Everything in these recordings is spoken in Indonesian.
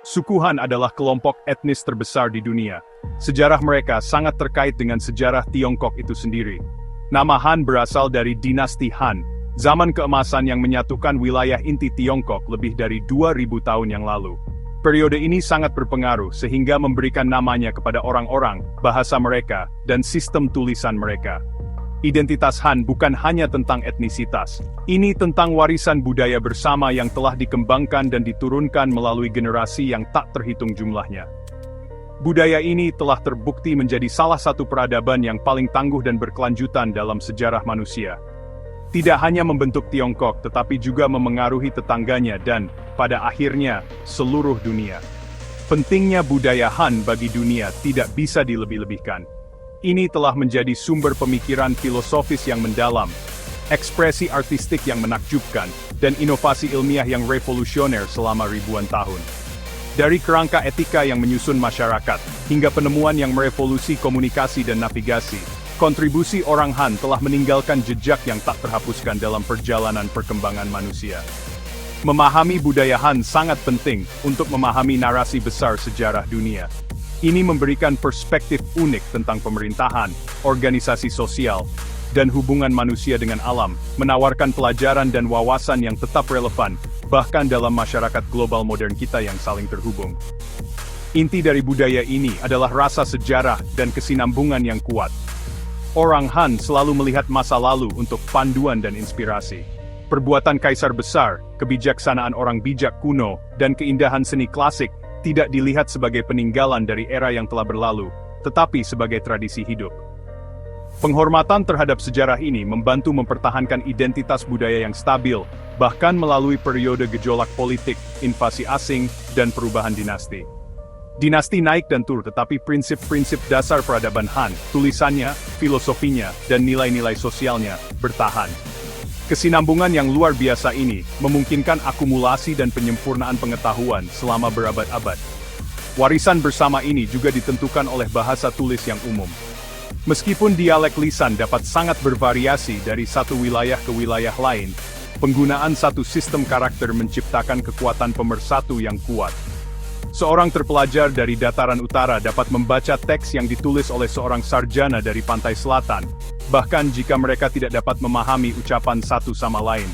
Suku Han adalah kelompok etnis terbesar di dunia. Sejarah mereka sangat terkait dengan sejarah Tiongkok itu sendiri. Nama Han berasal dari dinasti Han, zaman keemasan yang menyatukan wilayah inti Tiongkok lebih dari 2000 tahun yang lalu. Periode ini sangat berpengaruh sehingga memberikan namanya kepada orang-orang, bahasa mereka, dan sistem tulisan mereka. Identitas Han bukan hanya tentang etnisitas. Ini tentang warisan budaya bersama yang telah dikembangkan dan diturunkan melalui generasi yang tak terhitung jumlahnya. Budaya ini telah terbukti menjadi salah satu peradaban yang paling tangguh dan berkelanjutan dalam sejarah manusia. Tidak hanya membentuk Tiongkok tetapi juga memengaruhi tetangganya dan, pada akhirnya, seluruh dunia. Pentingnya budaya Han bagi dunia tidak bisa dilebih-lebihkan. Ini telah menjadi sumber pemikiran filosofis yang mendalam, ekspresi artistik yang menakjubkan, dan inovasi ilmiah yang revolusioner selama ribuan tahun. Dari kerangka etika yang menyusun masyarakat, hingga penemuan yang merevolusi komunikasi dan navigasi, kontribusi orang Han telah meninggalkan jejak yang tak terhapuskan dalam perjalanan perkembangan manusia. Memahami budaya Han sangat penting untuk memahami narasi besar sejarah dunia. Ini memberikan perspektif unik tentang pemerintahan, organisasi sosial, dan hubungan manusia dengan alam, menawarkan pelajaran dan wawasan yang tetap relevan, bahkan dalam masyarakat global modern kita yang saling terhubung. Inti dari budaya ini adalah rasa sejarah dan kesinambungan yang kuat. Orang Han selalu melihat masa lalu untuk panduan dan inspirasi. Perbuatan kaisar besar, kebijaksanaan orang bijak kuno, dan keindahan seni klasik tidak dilihat sebagai peninggalan dari era yang telah berlalu, tetapi sebagai tradisi hidup. Penghormatan terhadap sejarah ini membantu mempertahankan identitas budaya yang stabil, bahkan melalui periode gejolak politik, invasi asing, dan perubahan dinasti. Dinasti naik dan turun, tetapi prinsip-prinsip dasar peradaban Han, tulisannya, filosofinya, dan nilai-nilai sosialnya bertahan. Kesinambungan yang luar biasa ini memungkinkan akumulasi dan penyempurnaan pengetahuan selama berabad-abad. Warisan bersama ini juga ditentukan oleh bahasa tulis yang umum. Meskipun dialek lisan dapat sangat bervariasi dari satu wilayah ke wilayah lain, penggunaan satu sistem karakter menciptakan kekuatan pemersatu yang kuat. Seorang terpelajar dari dataran utara dapat membaca teks yang ditulis oleh seorang sarjana dari pantai selatan, bahkan jika mereka tidak dapat memahami ucapan satu sama lain.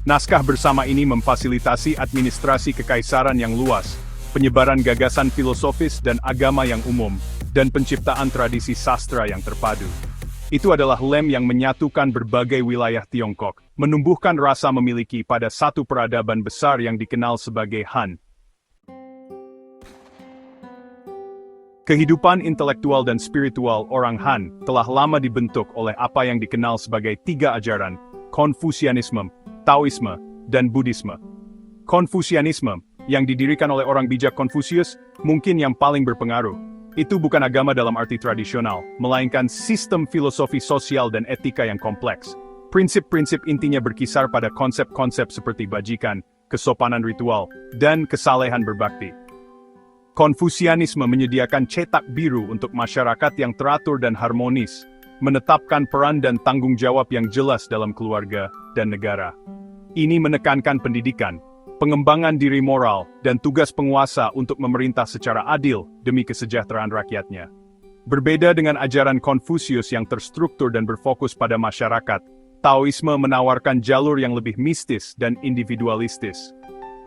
Naskah bersama ini memfasilitasi administrasi kekaisaran yang luas, penyebaran gagasan filosofis dan agama yang umum, dan penciptaan tradisi sastra yang terpadu. Itu adalah lem yang menyatukan berbagai wilayah Tiongkok, menumbuhkan rasa memiliki pada satu peradaban besar yang dikenal sebagai Han. Kehidupan intelektual dan spiritual orang Han telah lama dibentuk oleh apa yang dikenal sebagai tiga ajaran, Konfusianisme, Taoisme, dan Buddhisme. Konfusianisme, yang didirikan oleh orang bijak Konfusius, mungkin yang paling berpengaruh. Itu bukan agama dalam arti tradisional, melainkan sistem filosofi sosial dan etika yang kompleks. Prinsip-prinsip intinya berkisar pada konsep-konsep seperti bajikan, kesopanan ritual, dan kesalehan berbakti. Konfusianisme menyediakan cetak biru untuk masyarakat yang teratur dan harmonis, menetapkan peran dan tanggung jawab yang jelas dalam keluarga dan negara. Ini menekankan pendidikan, pengembangan diri moral, dan tugas penguasa untuk memerintah secara adil demi kesejahteraan rakyatnya. Berbeda dengan ajaran Konfusius yang terstruktur dan berfokus pada masyarakat, Taoisme menawarkan jalur yang lebih mistis dan individualistis.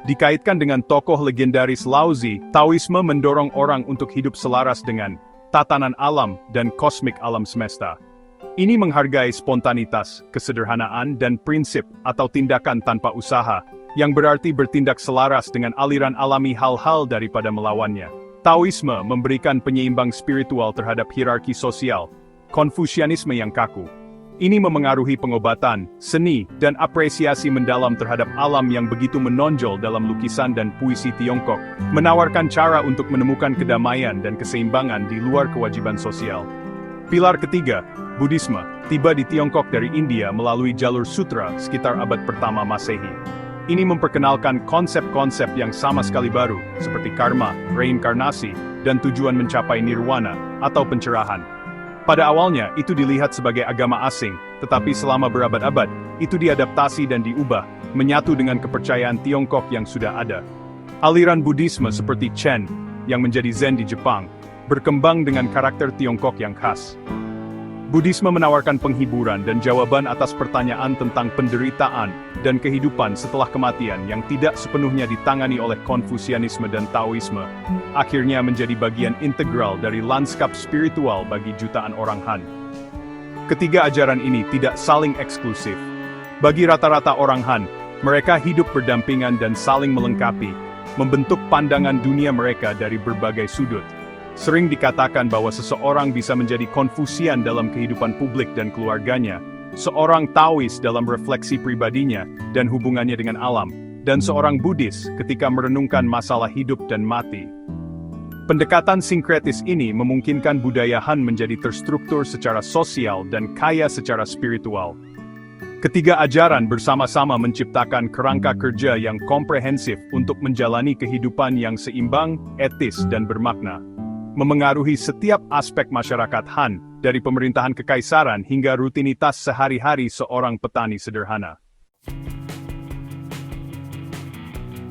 Dikaitkan dengan tokoh legendaris Laozi, Taoisme mendorong orang untuk hidup selaras dengan tatanan alam dan kosmik alam semesta. Ini menghargai spontanitas, kesederhanaan, dan prinsip atau tindakan tanpa usaha, yang berarti bertindak selaras dengan aliran alami hal-hal daripada melawannya. Taoisme memberikan penyeimbang spiritual terhadap hierarki sosial, Konfusianisme yang kaku. Ini memengaruhi pengobatan, seni, dan apresiasi mendalam terhadap alam yang begitu menonjol dalam lukisan dan puisi Tiongkok, menawarkan cara untuk menemukan kedamaian dan keseimbangan di luar kewajiban sosial. Pilar ketiga, Buddhisme, tiba di Tiongkok dari India melalui jalur sutra sekitar abad pertama Masehi. Ini memperkenalkan konsep-konsep yang sama sekali baru, seperti karma, reinkarnasi, dan tujuan mencapai nirwana, atau pencerahan. Pada awalnya, itu dilihat sebagai agama asing, tetapi selama berabad-abad, itu diadaptasi dan diubah, menyatu dengan kepercayaan Tiongkok yang sudah ada. Aliran Buddhisme seperti Chen, yang menjadi Zen di Jepang, berkembang dengan karakter Tiongkok yang khas. Buddhisme menawarkan penghiburan dan jawaban atas pertanyaan tentang penderitaan dan kehidupan setelah kematian yang tidak sepenuhnya ditangani oleh Konfusianisme dan Taoisme, akhirnya menjadi bagian integral dari lanskap spiritual bagi jutaan orang Han. Ketiga ajaran ini tidak saling eksklusif. Bagi rata-rata orang Han, mereka hidup berdampingan dan saling melengkapi, membentuk pandangan dunia mereka dari berbagai sudut. Sering dikatakan bahwa seseorang bisa menjadi Konfusian dalam kehidupan publik dan keluarganya, seorang Taois dalam refleksi pribadinya dan hubungannya dengan alam, dan seorang Buddhis ketika merenungkan masalah hidup dan mati. Pendekatan sinkretis ini memungkinkan budaya Han menjadi terstruktur secara sosial dan kaya secara spiritual. Ketiga ajaran bersama-sama menciptakan kerangka kerja yang komprehensif untuk menjalani kehidupan yang seimbang, etis, dan bermakna. Memengaruhi setiap aspek masyarakat Han, dari pemerintahan kekaisaran hingga rutinitas sehari-hari seorang petani sederhana.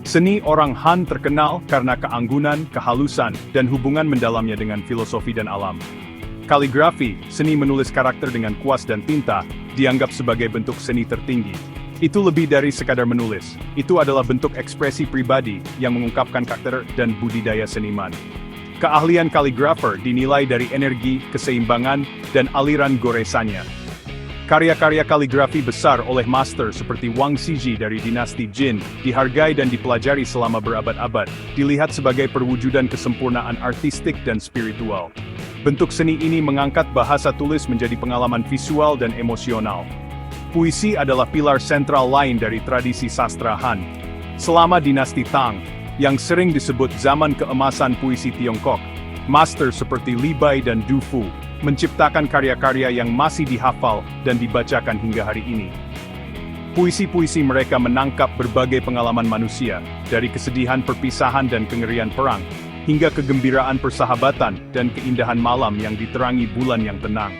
Seni orang Han terkenal karena keanggunan, kehalusan, dan hubungan mendalamnya dengan filosofi dan alam. Kaligrafi, seni menulis karakter dengan kuas dan tinta, dianggap sebagai bentuk seni tertinggi. Itu lebih dari sekadar menulis, itu adalah bentuk ekspresi pribadi yang mengungkapkan karakter dan budidaya seniman. Keahlian kaligrafer dinilai dari energi, keseimbangan, dan aliran goresannya. Karya-karya kaligrafi besar oleh master seperti Wang Xiji dari dinasti Jin dihargai dan dipelajari selama berabad-abad, dilihat sebagai perwujudan kesempurnaan artistik dan spiritual. Bentuk seni ini mengangkat bahasa tulis menjadi pengalaman visual dan emosional. Puisi adalah pilar sentral lain dari tradisi sastra Han. Selama dinasti Tang, yang sering disebut zaman keemasan puisi Tiongkok, master seperti Li Bai dan Du Fu menciptakan karya-karya yang masih dihafal dan dibacakan hingga hari ini. Puisi-puisi mereka menangkap berbagai pengalaman manusia, dari kesedihan perpisahan dan kengerian perang, hingga kegembiraan persahabatan dan keindahan malam yang diterangi bulan yang tenang.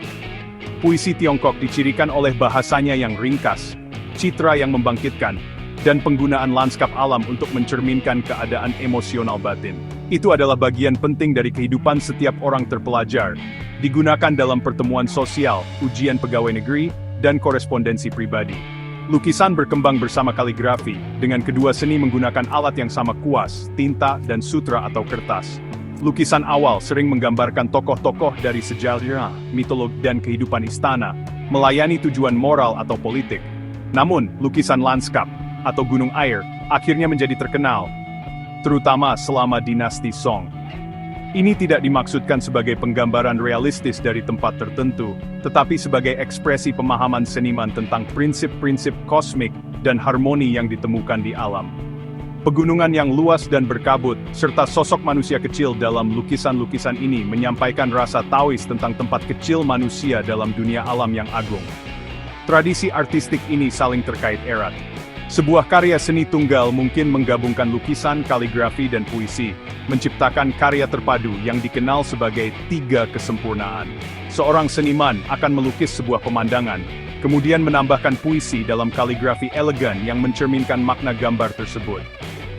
Puisi Tiongkok dicirikan oleh bahasanya yang ringkas, citra yang membangkitkan, dan penggunaan lanskap alam untuk mencerminkan keadaan emosional batin. Itu adalah bagian penting dari kehidupan setiap orang terpelajar, digunakan dalam pertemuan sosial, ujian pegawai negeri, dan korespondensi pribadi. Lukisan berkembang bersama kaligrafi, dengan kedua seni menggunakan alat yang sama kuas, tinta, dan sutra atau kertas. Lukisan awal sering menggambarkan tokoh-tokoh dari sejarah, mitologi, dan kehidupan istana, melayani tujuan moral atau politik. Namun, lukisan lanskap, atau gunung air, akhirnya menjadi terkenal, terutama selama dinasti Song. Ini tidak dimaksudkan sebagai penggambaran realistis dari tempat tertentu, tetapi sebagai ekspresi pemahaman seniman tentang prinsip-prinsip kosmik dan harmoni yang ditemukan di alam. Pegunungan yang luas dan berkabut, serta sosok manusia kecil dalam lukisan-lukisan ini menyampaikan rasa Taois tentang tempat kecil manusia dalam dunia alam yang agung. Tradisi artistik ini saling terkait erat. Sebuah karya seni tunggal mungkin menggabungkan lukisan, kaligrafi, dan puisi, menciptakan karya terpadu yang dikenal sebagai tiga kesempurnaan. Seorang seniman akan melukis sebuah pemandangan, kemudian menambahkan puisi dalam kaligrafi elegan yang mencerminkan makna gambar tersebut.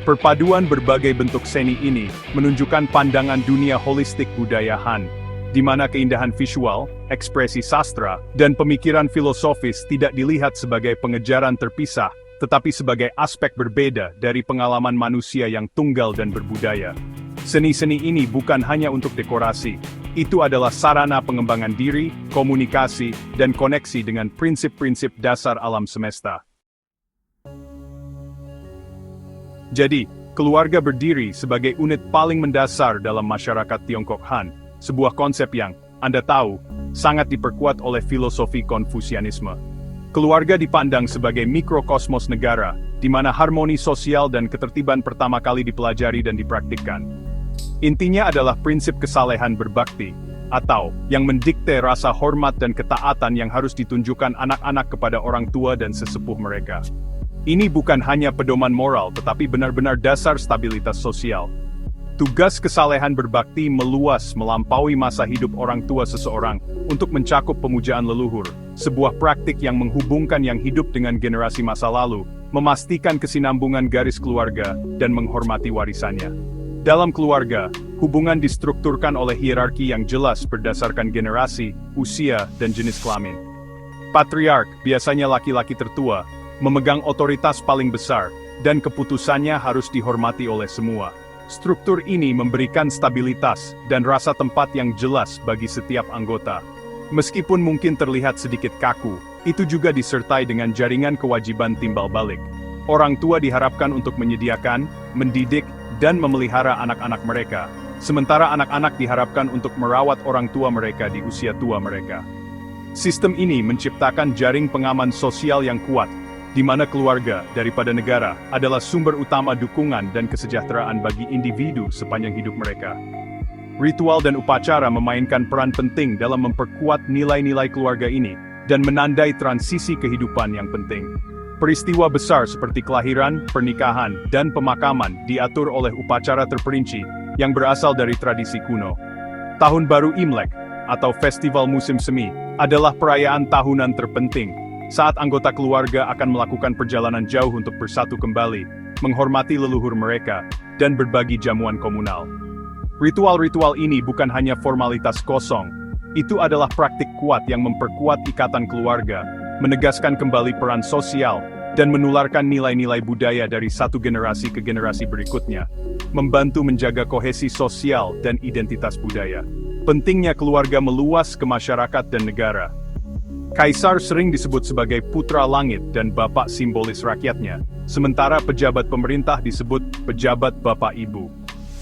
Perpaduan berbagai bentuk seni ini menunjukkan pandangan dunia holistik budaya Han, di mana keindahan visual, ekspresi sastra, dan pemikiran filosofis tidak dilihat sebagai pengejaran terpisah, tetapi sebagai aspek berbeda dari pengalaman manusia yang tunggal dan berbudaya. Seni-seni ini bukan hanya untuk dekorasi, itu adalah sarana pengembangan diri, komunikasi, dan koneksi dengan prinsip-prinsip dasar alam semesta. Jadi, keluarga berdiri sebagai unit paling mendasar dalam masyarakat Tiongkok Han, sebuah konsep yang, Anda tahu, sangat diperkuat oleh filosofi Konfusianisme. Keluarga dipandang sebagai mikrokosmos negara, di mana harmoni sosial dan ketertiban pertama kali dipelajari dan dipraktikkan. Intinya adalah prinsip kesalehan berbakti, atau yang mendikte rasa hormat dan ketaatan yang harus ditunjukkan anak-anak kepada orang tua dan sesepuh mereka. Ini bukan hanya pedoman moral tetapi benar-benar dasar stabilitas sosial. Tugas kesalehan berbakti meluas melampaui masa hidup orang tua seseorang untuk mencakup pemujaan leluhur, sebuah praktik yang menghubungkan yang hidup dengan generasi masa lalu, memastikan kesinambungan garis keluarga, dan menghormati warisannya. Dalam keluarga, hubungan distrukturkan oleh hierarki yang jelas berdasarkan generasi, usia, dan jenis kelamin. Patriark, biasanya laki-laki tertua, memegang otoritas paling besar, dan keputusannya harus dihormati oleh semua. Struktur ini memberikan stabilitas dan rasa tempat yang jelas bagi setiap anggota. Meskipun mungkin terlihat sedikit kaku, itu juga disertai dengan jaringan kewajiban timbal balik. Orang tua diharapkan untuk menyediakan, mendidik, dan memelihara anak-anak mereka, sementara anak-anak diharapkan untuk merawat orang tua mereka di usia tua mereka. Sistem ini menciptakan jaring pengaman sosial yang kuat, di mana keluarga, daripada negara, adalah sumber utama dukungan dan kesejahteraan bagi individu sepanjang hidup mereka. Ritual dan upacara memainkan peran penting dalam memperkuat nilai-nilai keluarga ini, dan menandai transisi kehidupan yang penting. Peristiwa besar seperti kelahiran, pernikahan, dan pemakaman diatur oleh upacara terperinci, yang berasal dari tradisi kuno. Tahun Baru Imlek, atau Festival Musim Semi, adalah perayaan tahunan terpenting, saat anggota keluarga akan melakukan perjalanan jauh untuk bersatu kembali, menghormati leluhur mereka, dan berbagi jamuan komunal. Ritual-ritual ini bukan hanya formalitas kosong, itu adalah praktik kuat yang memperkuat ikatan keluarga, menegaskan kembali peran sosial, dan menularkan nilai-nilai budaya dari satu generasi ke generasi berikutnya, membantu menjaga kohesi sosial dan identitas budaya. Pentingnya keluarga meluas ke masyarakat dan negara. Kaisar sering disebut sebagai putra langit dan bapak simbolis rakyatnya, sementara pejabat pemerintah disebut pejabat bapak ibu.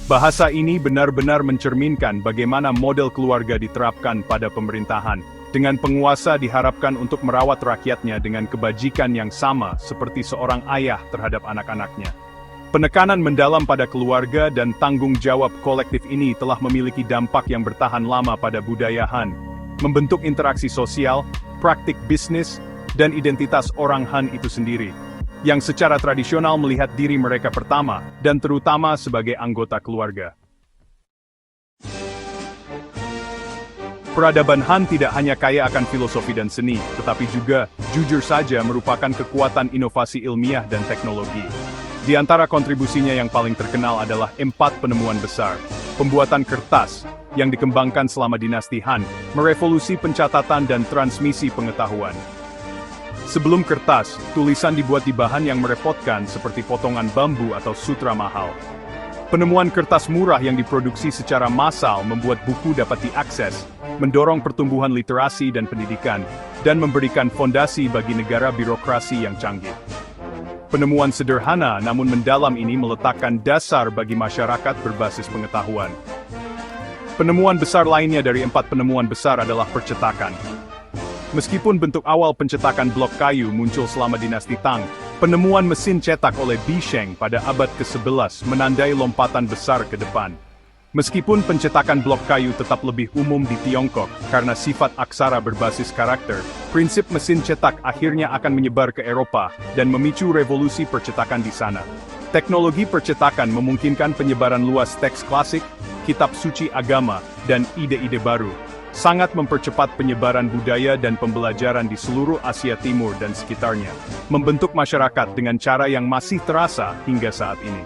Bahasa ini benar-benar mencerminkan bagaimana model keluarga diterapkan pada pemerintahan, dengan penguasa diharapkan untuk merawat rakyatnya dengan kebajikan yang sama seperti seorang ayah terhadap anak-anaknya. Penekanan mendalam pada keluarga dan tanggung jawab kolektif ini telah memiliki dampak yang bertahan lama pada budaya Han, membentuk interaksi sosial, praktik bisnis, dan identitas orang Han itu sendiri, yang secara tradisional melihat diri mereka pertama, dan terutama sebagai anggota keluarga. Peradaban Han tidak hanya kaya akan filosofi dan seni, tetapi juga, jujur saja, merupakan kekuatan inovasi ilmiah dan teknologi. Di antara kontribusinya yang paling terkenal adalah 4 penemuan besar. Pembuatan kertas, yang dikembangkan selama dinasti Han, merevolusi pencatatan dan transmisi pengetahuan. Sebelum kertas, tulisan dibuat di bahan yang merepotkan seperti potongan bambu atau sutra mahal. Penemuan kertas murah yang diproduksi secara massal membuat buku dapat diakses, mendorong pertumbuhan literasi dan pendidikan, dan memberikan fondasi bagi negara birokrasi yang canggih. Penemuan sederhana namun mendalam ini meletakkan dasar bagi masyarakat berbasis pengetahuan. Penemuan besar lainnya dari 4 penemuan besar adalah percetakan. Meskipun bentuk awal pencetakan blok kayu muncul selama dinasti Tang, penemuan mesin cetak oleh Bi Sheng pada abad ke-11 menandai lompatan besar ke depan. Meskipun pencetakan blok kayu tetap lebih umum di Tiongkok karena sifat aksara berbasis karakter, prinsip mesin cetak akhirnya akan menyebar ke Eropa dan memicu revolusi percetakan di sana. Teknologi percetakan memungkinkan penyebaran luas teks klasik, kitab suci agama, dan ide-ide baru, sangat mempercepat penyebaran budaya dan pembelajaran di seluruh Asia Timur dan sekitarnya, membentuk masyarakat dengan cara yang masih terasa hingga saat ini.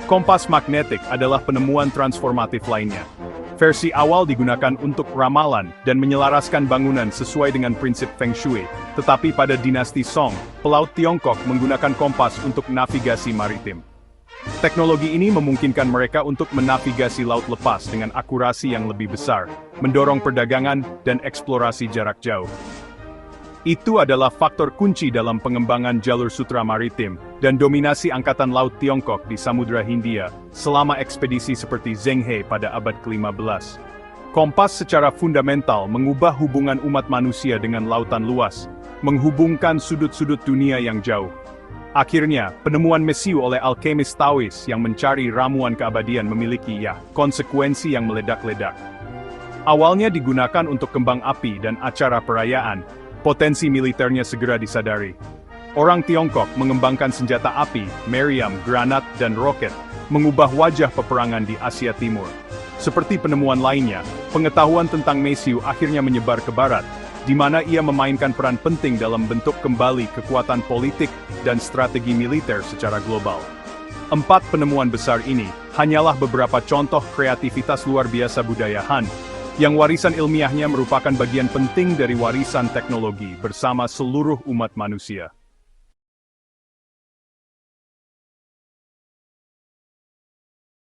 Kompas magnetik adalah penemuan transformatif lainnya. Versi awal digunakan untuk ramalan dan menyelaraskan bangunan sesuai dengan prinsip Feng Shui, tetapi pada dinasti Song, pelaut Tiongkok menggunakan kompas untuk navigasi maritim. Teknologi ini memungkinkan mereka untuk menavigasi laut lepas dengan akurasi yang lebih besar, mendorong perdagangan dan eksplorasi jarak jauh. Itu adalah faktor kunci dalam pengembangan jalur sutra maritim dan dominasi Angkatan Laut Tiongkok di Samudra Hindia selama ekspedisi seperti Zheng He pada abad ke-15. Kompas secara fundamental mengubah hubungan umat manusia dengan lautan luas, menghubungkan sudut-sudut dunia yang jauh. Akhirnya, penemuan mesiu oleh alkemis Taois yang mencari ramuan keabadian memiliki konsekuensi yang meledak-ledak. Awalnya digunakan untuk kembang api dan acara perayaan, potensi militernya segera disadari. Orang Tiongkok mengembangkan senjata api, meriam, granat, dan roket, mengubah wajah peperangan di Asia Timur. Seperti penemuan lainnya, pengetahuan tentang Mesiu akhirnya menyebar ke barat, di mana ia memainkan peran penting dalam bentuk kembali kekuatan politik dan strategi militer secara global. 4 penemuan besar ini hanyalah beberapa contoh kreativitas luar biasa budaya Han, yang warisan ilmiahnya merupakan bagian penting dari warisan teknologi bersama seluruh umat manusia.